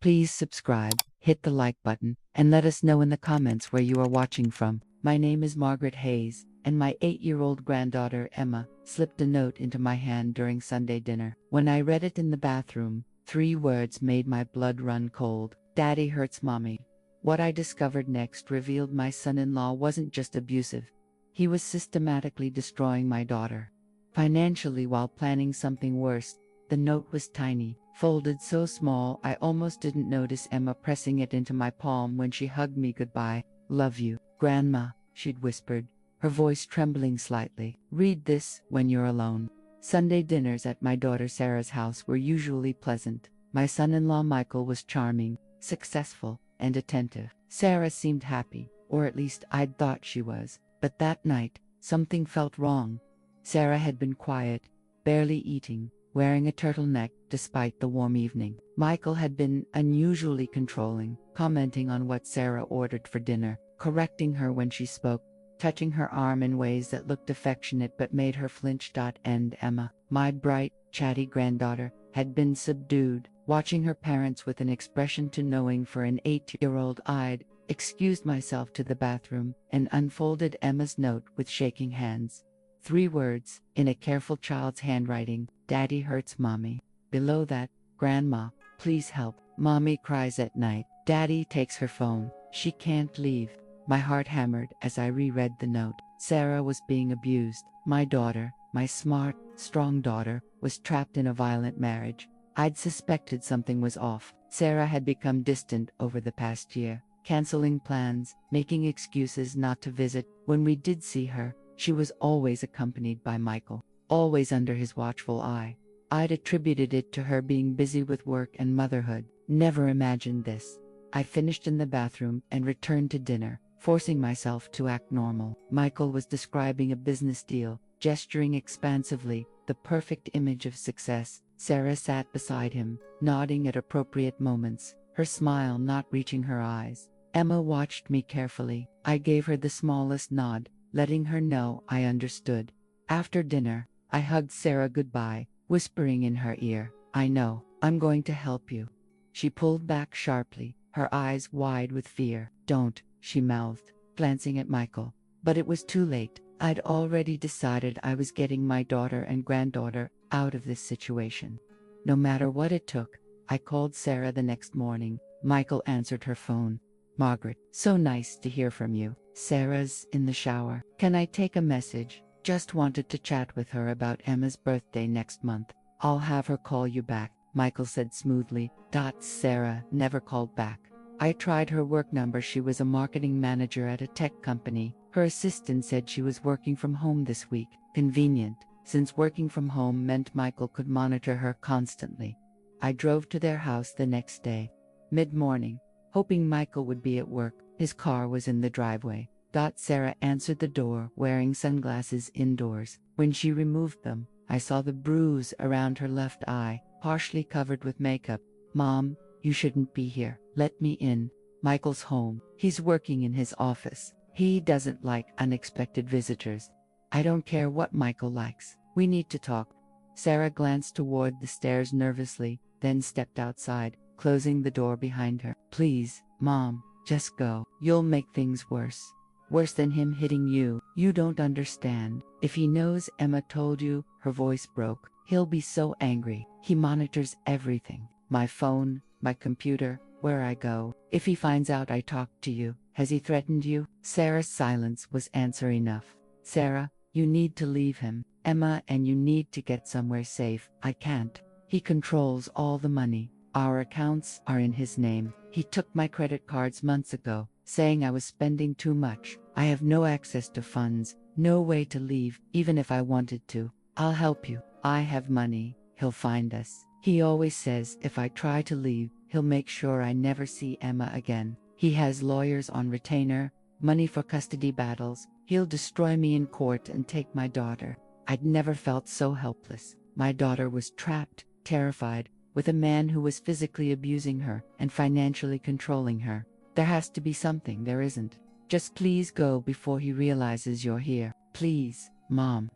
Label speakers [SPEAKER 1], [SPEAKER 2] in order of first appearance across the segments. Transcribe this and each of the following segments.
[SPEAKER 1] Please subscribe, hit the like button, and let us know in the comments where you are watching from. My name is Margaret Hayes, and my 8-year-old granddaughter, Emma, slipped a note into my hand during Sunday dinner. When I read it in the bathroom, 3 words made my blood run cold. Daddy hurts mommy. What I discovered next revealed my son-in-law wasn't just abusive. He was systematically destroying my daughter. Financially, while planning something worse. The note was tiny, folded so small I almost didn't notice Emma pressing it into my palm when she hugged me goodbye. "Love you, Grandma," she'd whispered, her voice trembling slightly. "Read this when you're alone." Sunday dinners at my daughter Sarah's house were usually pleasant. My son-in-law Michael was charming, successful, and attentive. Sarah seemed happy, or at least I'd thought she was. But that night, something felt wrong. Sarah had been quiet, barely eating, wearing a turtleneck despite the warm evening. Michael had been unusually controlling, commenting on what Sarah ordered for dinner, correcting her when she spoke, touching her arm in ways that looked affectionate but made her flinch. And Emma, my bright, chatty granddaughter, had been subdued, watching her parents with an expression too knowing for an 8-year-old. I'd excused myself to the bathroom and unfolded Emma's note with shaking hands. 3 words, in a careful child's handwriting: "Daddy hurts mommy." Below that, "Grandma, please help. Mommy cries at night. Daddy takes her phone. She can't leave." My heart hammered as I reread the note. Sarah was being abused. My daughter, my smart, strong daughter, was trapped in a violent marriage. I'd suspected something was off. Sarah had become distant over the past year, canceling plans, making excuses not to visit. When we did see her, she was always accompanied by Michael, always under his watchful eye. I'd attributed it to her being busy with work and motherhood. Never imagined this. I finished in the bathroom and returned to dinner, forcing myself to act normal. Michael was describing a business deal, gesturing expansively, the perfect image of success. Sarah sat beside him, nodding at appropriate moments, her smile not reaching her eyes. Emma watched me carefully. I gave her the smallest nod, letting her know I understood. After dinner, I hugged Sarah goodbye, whispering in her ear, "I know, I'm going to help you." She pulled back sharply, her eyes wide with fear. "Don't," she mouthed, glancing at Michael. But it was too late. I'd already decided I was getting my daughter and granddaughter out of this situation. No matter what it took. I called Sarah the next morning. Michael answered her phone. "Margaret, so nice to hear from you. Sarah's in the shower. Can I take a message? Just wanted to chat with her about Emma's birthday next month." "I'll have her call you back," Michael said smoothly. Sarah never called back. I tried her work number. She was a marketing manager at a tech company. Her assistant said she was working from home this week. Convenient, since working from home meant Michael could monitor her constantly. I drove to their house the next day, mid-morning, hoping Michael would be at work. His car was in the driveway. Sarah answered the door, wearing sunglasses indoors. When she removed them, I saw the bruise around her left eye, partially covered with makeup. "Mom, you shouldn't be here. Let me in. Michael's home. He's working in his office. He doesn't like unexpected visitors." "I don't care what Michael likes. We need to talk." Sarah glanced toward the stairs nervously, then stepped outside, closing the door behind her. "Please, Mom, just go. You'll make things worse. Worse than him hitting you. You don't understand. If he knows Emma told you," her voice broke, "he'll be so angry. He monitors everything. My phone, my computer, where I go. If he finds out I talked to you." "Has he threatened you?" Sarah's silence was answer enough. "Sarah, you need to leave him, Emma, and you need to get somewhere safe." "I can't. He controls all the money. Our accounts are in his name. He took my credit cards months ago, saying I was spending too much. I have no access to funds, no way to leave, even if I wanted to." "I'll help you. I have money. He'll find us. He always says if I try to leave, he'll make sure I never see Emma again. He has lawyers on retainer, money for custody battles. He'll destroy me in court and take my daughter." I'd never felt so helpless. My daughter was trapped, terrified, with a man who was physically abusing her and financially controlling her. "There has to be something there isn't. Just please go before he realizes you're here. Please, Mom."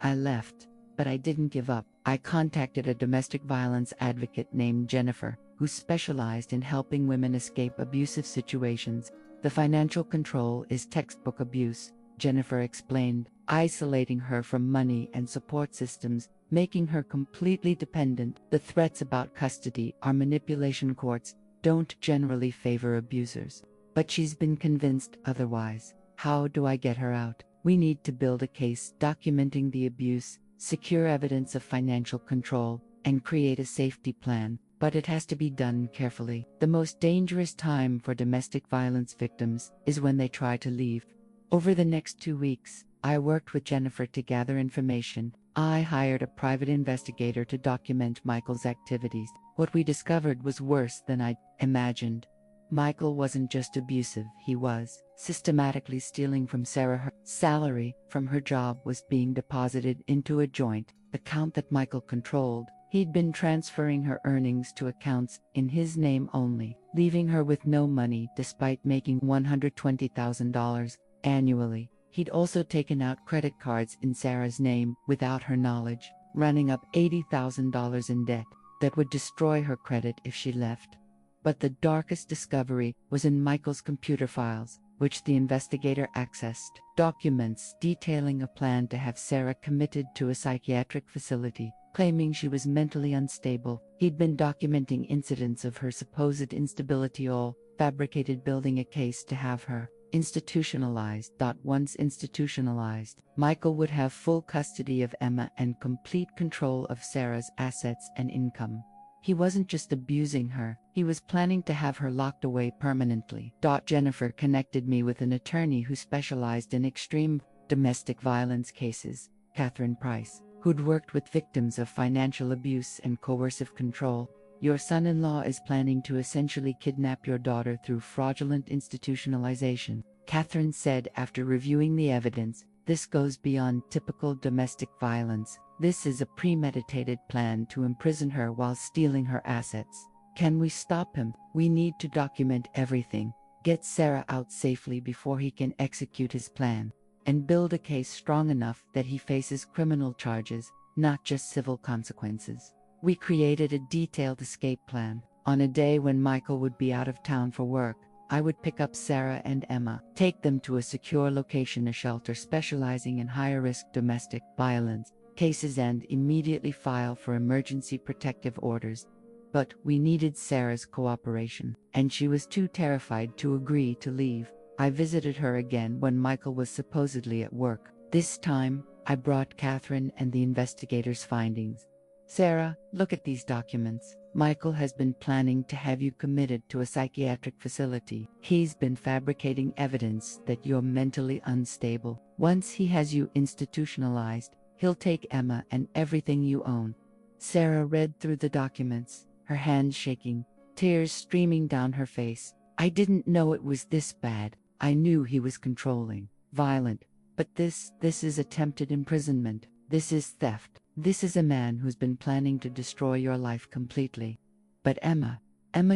[SPEAKER 1] I left, but I didn't give up. I contacted a domestic violence advocate named Jennifer. who specialized in helping women escape abusive situations. The financial control is textbook abuse, Jennifer explained, isolating her from money and support systems, making her completely dependent. The threats about custody are manipulation. Courts don't generally favor abusers. But she's been convinced otherwise. How do I get her out? We need to build a case documenting the abuse, secure evidence of financial control, and create a safety plan. But it has to be done carefully. The most dangerous time for domestic violence victims is when they try to leave. Over the next 2 weeks, I worked with Jennifer to gather information. I hired a private investigator to document Michael's activities. What we discovered was worse than I'd imagined. Michael wasn't just abusive, he was systematically stealing from Sarah. Her salary from her job was being deposited into a joint account that Michael controlled. He'd been transferring her earnings to accounts in his name only, leaving her with no money despite making $120,000 annually. He'd also taken out credit cards in Sarah's name without her knowledge, running up $80,000 in debt that would destroy her credit if she left. But the darkest discovery was in Michael's computer files, which the investigator accessed, documents detailing a plan to have Sarah committed to a psychiatric facility, claiming she was mentally unstable. He'd been documenting incidents of her supposed instability, all fabricated, building a case to have her institutionalized. Once institutionalized, Michael would have full custody of Emma and complete control of Sarah's assets and income. He wasn't just abusing her, he was planning to have her locked away permanently. Jennifer connected me with an attorney who specialized in extreme domestic violence cases, Catherine Price, who'd worked with victims of financial abuse and coercive control. Your son-in-law is planning to essentially kidnap your daughter through fraudulent institutionalization, Catherine said after reviewing the evidence. This goes beyond typical domestic violence. This is a premeditated plan to imprison her while stealing her assets. Can we stop him? We need to document everything, get Sarah out safely before he can execute his plan, and build a case strong enough that he faces criminal charges, not just civil consequences. We created a detailed escape plan. On a day when Michael would be out of town for work, I would pick up Sarah and Emma, take them to a secure location, a shelter specializing in high-risk domestic violence cases, and immediately file for emergency protective orders. But we needed Sarah's cooperation, and she was too terrified to agree to leave. I visited her again when Michael was supposedly at work. This time, I brought Catherine and the investigator's findings. Sarah, look at these documents. Michael has been planning to have you committed to a psychiatric facility. He's been fabricating evidence that you're mentally unstable. Once he has you institutionalized, he'll take Emma and everything you own. Sarah read through the documents, her hands shaking, tears streaming down her face. I didn't know it was this bad. I knew he was controlling, violent, but this is attempted imprisonment. This is theft. This is a man who's been planning to destroy your life completely. But Emma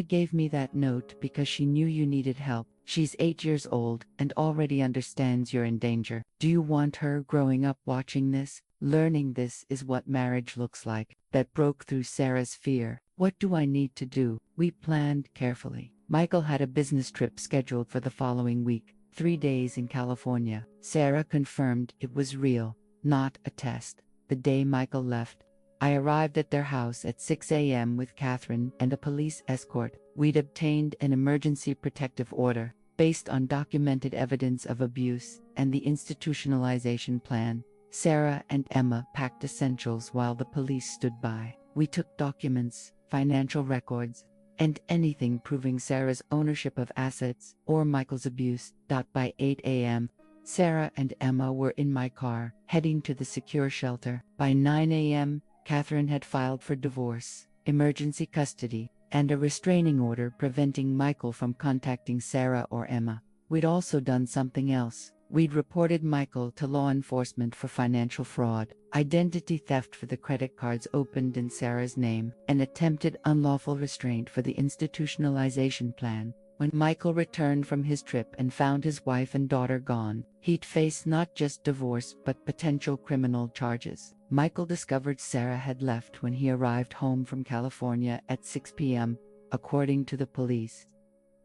[SPEAKER 1] gave me that note because she knew you needed help. She's 8 years old and already understands you're in danger. Do you want her growing up watching this, learning this is what marriage looks like? That broke through Sarah's fear. What do I need to do? We planned carefully. Michael had a business trip scheduled for the following week, 3 days in California. Sarah confirmed it was real, not a test. The day Michael left, I arrived at their house at 6 a.m. with Catherine and a police escort. We'd obtained an emergency protective order based on documented evidence of abuse and the institutionalization plan. Sarah and Emma packed essentials while the police stood by. We took documents, financial records, and anything proving Sarah's ownership of assets or Michael's abuse. By 8 a.m., Sarah and Emma were in my car, heading to the secure shelter. By 9 a.m., Catherine had filed for divorce, emergency custody, and a restraining order preventing Michael from contacting Sarah or Emma. We'd also done something else. We'd reported Michael to law enforcement for financial fraud, identity theft for the credit cards opened in Sarah's name, and attempted unlawful restraint for the institutionalization plan. When Michael returned from his trip and found his wife and daughter gone, he'd face not just divorce but potential criminal charges. Michael discovered Sarah had left when he arrived home from California at 6 p.m. according to the police.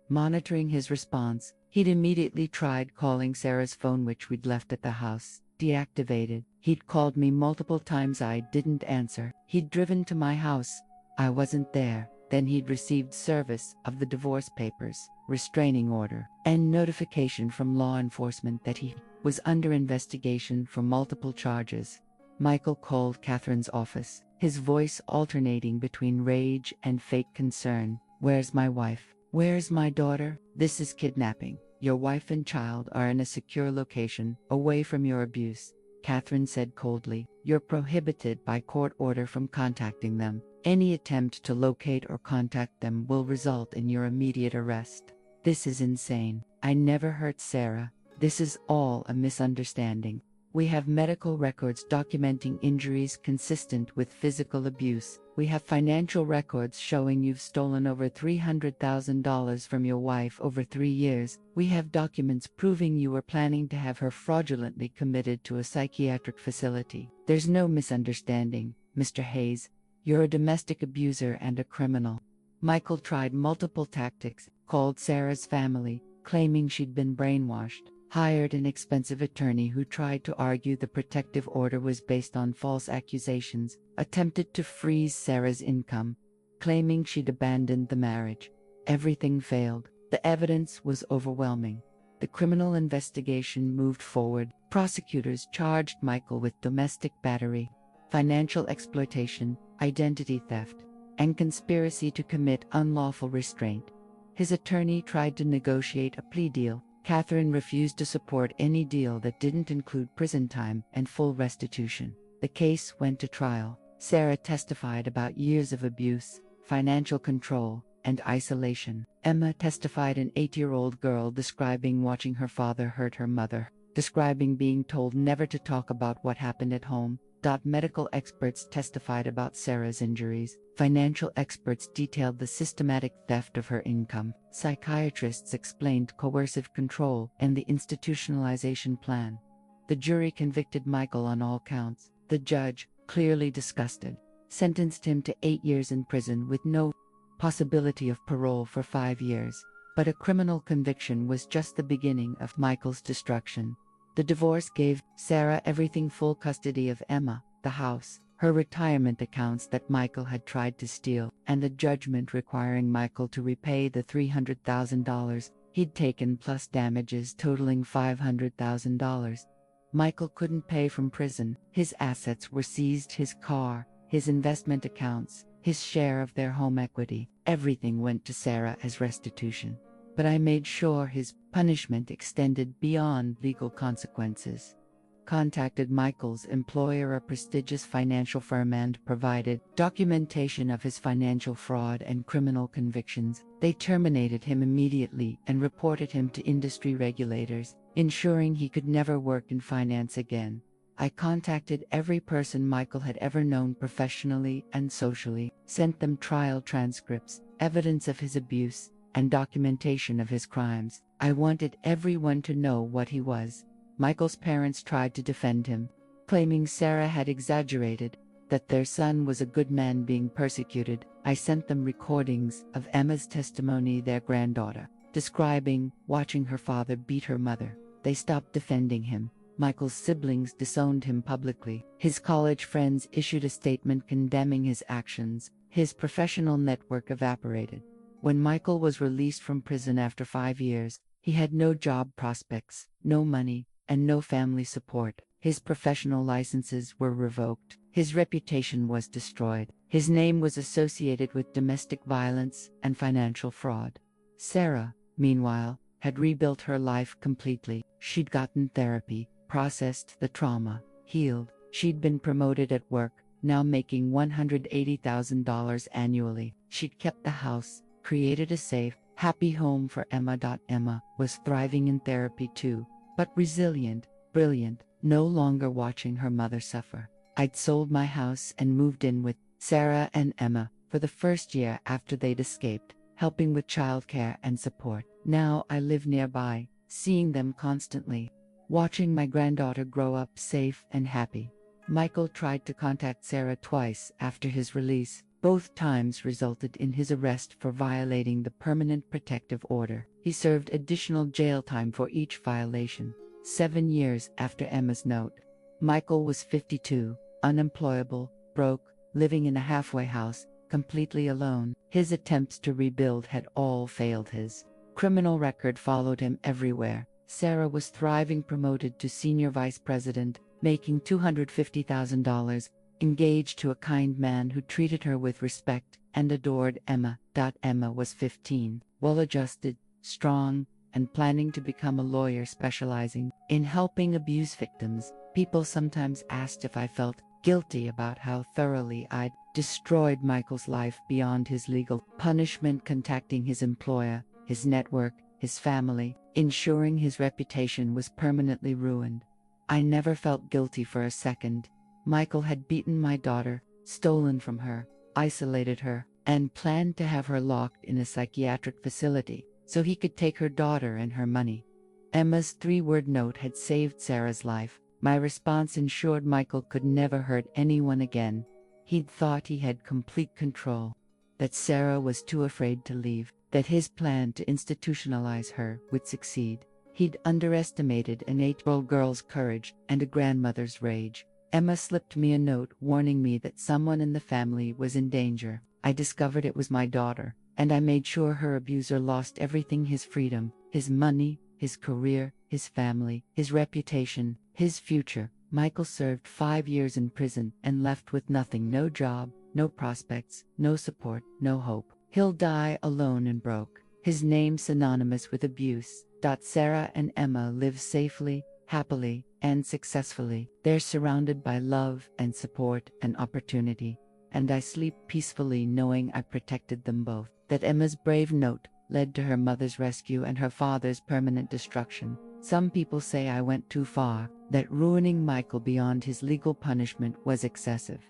[SPEAKER 1] Monitoring his response, he'd immediately tried calling Sarah's phone, which we'd left at the house, deactivated. He'd called me multiple times, I didn't answer. He'd driven to my house, I wasn't there. Then he'd received service of the divorce papers, restraining order, and notification from law enforcement that he was under investigation for multiple charges. Michael called Catherine's office, his voice alternating between rage and fake concern. Where's my wife? Where's my daughter? This is kidnapping. Your wife and child are in a secure location, away from your abuse. Catherine said coldly, you're prohibited by court order from contacting them. Any attempt to locate or contact them will result in your immediate arrest. This is insane. I never hurt Sarah. This is all a misunderstanding. We have medical records documenting injuries consistent with physical abuse. We have financial records showing you've stolen over $300,000 from your wife over 3 years. We have documents proving you were planning to have her fraudulently committed to a psychiatric facility. There's no misunderstanding, Mr. Hayes. You're a domestic abuser and a criminal. Michael tried multiple tactics, called Sarah's family, claiming she'd been brainwashed, hired an expensive attorney who tried to argue the protective order was based on false accusations, attempted to freeze Sarah's income, claiming she'd abandoned the marriage. Everything failed. The evidence was overwhelming. The criminal investigation moved forward. Prosecutors charged Michael with domestic battery, financial exploitation, identity theft, and conspiracy to commit unlawful restraint. His attorney tried to negotiate a plea deal. Catherine refused to support any deal that didn't include prison time and full restitution. The case went to trial. Sarah testified about years of abuse, financial control, and isolation. Emma testified, an 8-year-old girl, describing watching her father hurt her mother, describing being told never to talk about what happened at home. Medical experts testified about Sarah's injuries. Financial experts detailed the systematic theft of her income. Psychiatrists explained coercive control and the institutionalization plan. The jury convicted Michael on all counts. The judge, clearly disgusted, sentenced him to 8 years in prison with no possibility of parole for 5 years. But a criminal conviction was just the beginning of Michael's destruction. The divorce gave Sarah everything: full custody of Emma, the house, her retirement accounts that Michael had tried to steal, and a judgment requiring Michael to repay the $300,000 he'd taken plus damages totaling $500,000. Michael couldn't pay from prison. His assets were seized: his car, his investment accounts, his share of their home equity. Everything went to Sarah as restitution. But I made sure his punishment extended beyond legal consequences. Contacted Michael's employer, a prestigious financial firm, and provided documentation of his financial fraud and criminal convictions. They terminated him immediately and reported him to industry regulators, ensuring he could never work in finance again. I contacted every person Michael had ever known professionally and socially, sent them trial transcripts, evidence of his abuse, and documentation of his crimes. I wanted everyone to know what he was. Michael's parents tried to defend him, claiming Sarah had exaggerated, that their son was a good man being persecuted. I sent them recordings of Emma's testimony, their granddaughter, describing watching her father beat her mother. They stopped defending him. Michael's siblings disowned him publicly. His college friends issued a statement condemning his actions. His professional network evaporated. When Michael was released from prison after 5 years, he had no job prospects, no money, and no family support. His professional licenses were revoked. His reputation was destroyed. His name was associated with domestic violence and financial fraud. Sarah, meanwhile, had rebuilt her life completely. She'd gotten therapy, processed the trauma, healed. She'd been promoted at work, now making $180,000 annually. She'd kept the house, created a safe, happy home for Emma. Emma was thriving in therapy too, but resilient, brilliant, no longer watching her mother suffer. I'd sold my house and moved in with Sarah and Emma for the first year after they'd escaped, helping with childcare and support. Now I live nearby, seeing them constantly, watching my granddaughter grow up safe and happy. Michael tried to contact Sarah twice after his release, Both times resulted in his arrest for violating the Permanent Protective Order. He served additional jail time for each violation. 7 years after Emma's note. Michael was 52, unemployable, broke, living in a halfway house, completely alone. His attempts to rebuild had all failed. His criminal record followed him everywhere. Sarah was thriving, promoted to senior vice president, making $250,000, engaged to a kind man who treated her with respect and adored Emma. Emma was 15, well-adjusted, strong, and planning to become a lawyer specializing in helping abuse victims. People sometimes asked if I felt guilty about how thoroughly I'd destroyed Michael's life beyond his legal punishment, contacting his employer, his network, his family, ensuring his reputation was permanently ruined. I never felt guilty for a second. Michael had beaten my daughter, stolen from her, isolated her, and planned to have her locked in a psychiatric facility so he could take her daughter and her money. Emma's 3-word note had saved Sarah's life. My response ensured Michael could never hurt anyone again. He'd thought he had complete control, that Sarah was too afraid to leave, that his plan to institutionalize her would succeed. He'd underestimated an 8-year-old girl's courage and a grandmother's rage. Emma slipped me a note warning me that someone in the family was in danger. I discovered it was my daughter, and I made sure her abuser lost everything: his freedom, his money, his career, his family, his reputation, his future. Michael served 5 years in prison and left with nothing: no job, no prospects, no support, no hope. He'll die alone and broke. His name synonymous with abuse. Sarah and Emma live safely, happily, and successfully. They're surrounded by love and support and opportunity, and I sleep peacefully knowing I protected them both. That Emma's brave note led to her mother's rescue and her father's permanent destruction. Some people say I went too far, that ruining Michael beyond his legal punishment was excessive.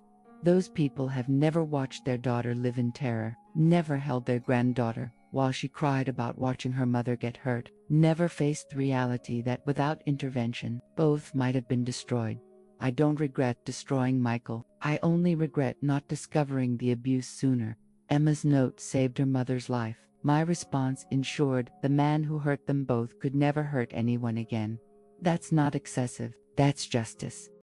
[SPEAKER 1] Those people have never watched their daughter live in terror, never held their granddaughter while she cried about watching her mother get hurt, never faced the reality that without intervention, both might have been destroyed. I don't regret destroying Michael. I only regret not discovering the abuse sooner. Emma's note saved her mother's life. My response ensured the man who hurt them both could never hurt anyone again. That's not excessive, that's justice.